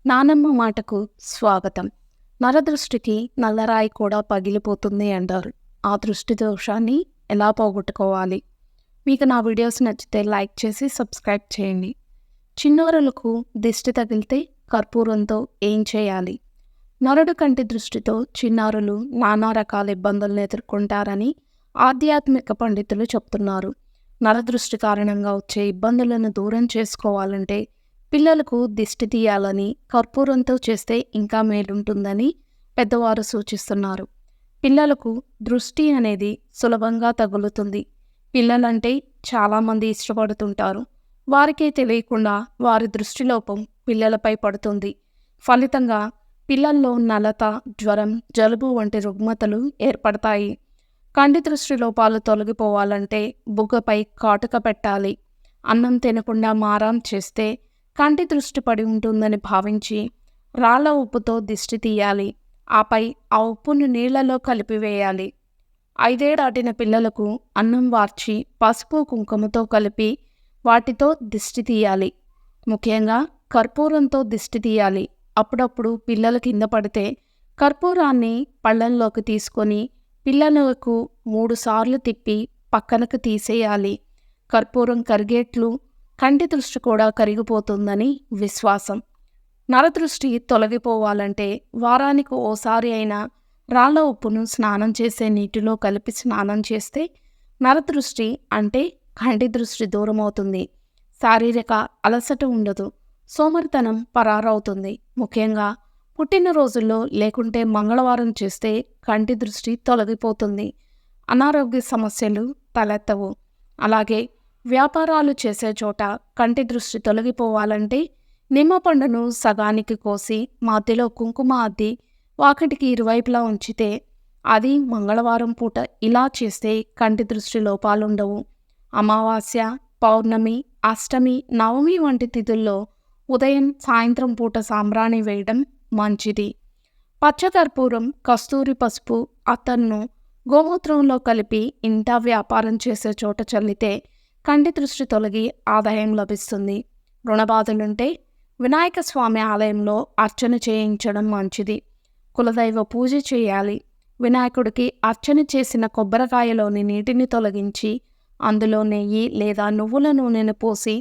నానమ్మ మాటకు స్వాగతం. నరదృష్టికి నల్లరాయి కూడా పగిలిపోతుంది అంటారు. ఆ దృష్టి దోషాన్ని ఎలా పోగొట్టుకోవాలి? మీకు నా వీడియోస్ నచ్చితే లైక్ చేసి సబ్స్క్రైబ్ చేయండి. చిన్నారులకు దిష్టి తగిలితే కర్పూరంతో ఏం చేయాలి? నరుడు కంటి దృష్టితో చిన్నారులు నానా రకాల ఇబ్బందులను ఎదుర్కొంటారని ఆధ్యాత్మిక పండితులు చెప్తున్నారు. నరదృష్టి కారణంగా వచ్చే ఇబ్బందులను దూరం చేసుకోవాలంటే పిల్లలకు దిష్టి తీయాలని, కర్పూరంతో చేస్తే ఇంకా మేలుంటుందని పెద్దవారు సూచిస్తున్నారు. పిల్లలకు దృష్టి అనేది సులభంగా తగులుతుంది. పిల్లలంటే చాలామంది ఇష్టపడుతుంటారు. వారికే తెలియకుండా వారి దృష్టిలోపం పిల్లలపై పడుతుంది. ఫలితంగా పిల్లల్లో నలత, జ్వరం, జలుబు వంటి రుగ్మతలు ఏర్పడతాయి. కంటి దృష్టి లోపాలు తొలగిపోవాలంటే బుగ్గపై కాటుక పెట్టాలి. అన్నం తినకుండా మారం చేస్తే కంటి దృష్టి పడి ఉంటుందని భావించి రాళ్ల ఉప్పుతో దిష్టి తీయాలి. ఆపై ఆ ఉప్పును నీళ్లలో కలిపివేయాలి. 5 ఏళ్లు దాటిన పిల్లలకు అన్నం వార్చి పసుపు కుంకుమతో కలిపి వాటితో దిష్టి తీయాలి. ముఖ్యంగా కర్పూరంతో దిష్టి తీయాలి. అప్పుడప్పుడు పిల్లలు కింద పడితే కర్పూరాన్ని పళ్ళల్లోకి తీసుకొని పిల్లలకు 3 సార్లు తిప్పి పక్కనకు తీసేయాలి. కర్పూరం కరిగేట్లు కంటి దృష్టి కూడా కరిగిపోతుందని విశ్వాసం. నరదృష్టి తొలగిపోవాలంటే వారానికి ఓసారి అయినా రాళ్ల ఉప్పును స్నానం చేసే నీటిలో కలిపి స్నానం చేస్తే నరదృష్టి అంటే కంటి దృష్టి దూరమవుతుంది. శారీరక అలసట ఉండదు. సోమరితనం పరారవుతుంది. ముఖ్యంగా పుట్టినరోజుల్లో లేకుంటే మంగళవారం చేస్తే కంటి దృష్టి తొలగిపోతుంది. అనారోగ్య సమస్యలు తలెత్తవు. అలాగే వ్యాపారాలు చేసే చోట కంటి దృష్టి తొలగిపోవాలంటే నిమ్మపండును సగానికి కోసి మధ్యలో కుంకుమ అద్ది వాకిటికి ఇరువైపులా ఉంచితే అది మంగళవారం పూట ఇలా చేస్తే కంటి దృష్టి లోపాలుండవు. అమావాస్య, పౌర్ణమి, అష్టమి, నవమి వంటి తిథుల్లో ఉదయం సాయంత్రం పూట సాంబ్రాణి వేయడం మంచిది. పచ్చకర్పూరం, కస్తూరి పసుపు, అత్తరును గోమూత్రంలో కలిపి ఇంటా వ్యాపారం చేసే చోట చల్లితే కంటి దృష్టి తొలగి ఆదాయం లభిస్తుంది. రుణబాధలుంటే వినాయక స్వామి ఆలయంలో అర్చన చేయించడం మంచిది. కులదైవ పూజ చేయాలి. వినాయకుడికి అర్చన చేసిన కొబ్బరికాయలోని నీటిని తొలగించి అందులో నెయ్యి లేదా నువ్వుల నూనెను పోసి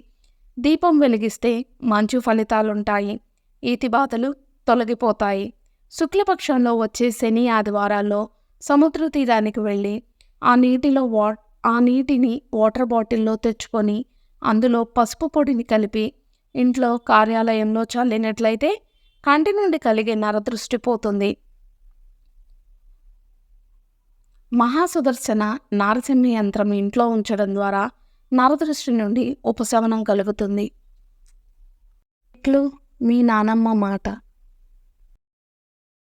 దీపం వెలిగిస్తే మంచి ఫలితాలుంటాయి. ఈతి బాధలు తొలగిపోతాయి. శుక్లపక్షంలో వచ్చే శని ఆదివారాల్లో సముద్ర తీరానికి వెళ్ళి ఆ నీటిని వాటర్ బాటిల్లో తెచ్చుకొని అందులో పసుపు పొడిని కలిపి ఇంట్లో కార్యాలయంలో చల్లినట్లయితే కంటి నుండి కలిగే నరదృష్టి పోతుంది. మహాసుదర్శన నారసింహ యంత్రం ఇంట్లో ఉంచడం ద్వారా నరదృష్టి నుండి ఉపశమనం కలుగుతుంది. ఇట్లు మీ నానమ్మ మాట.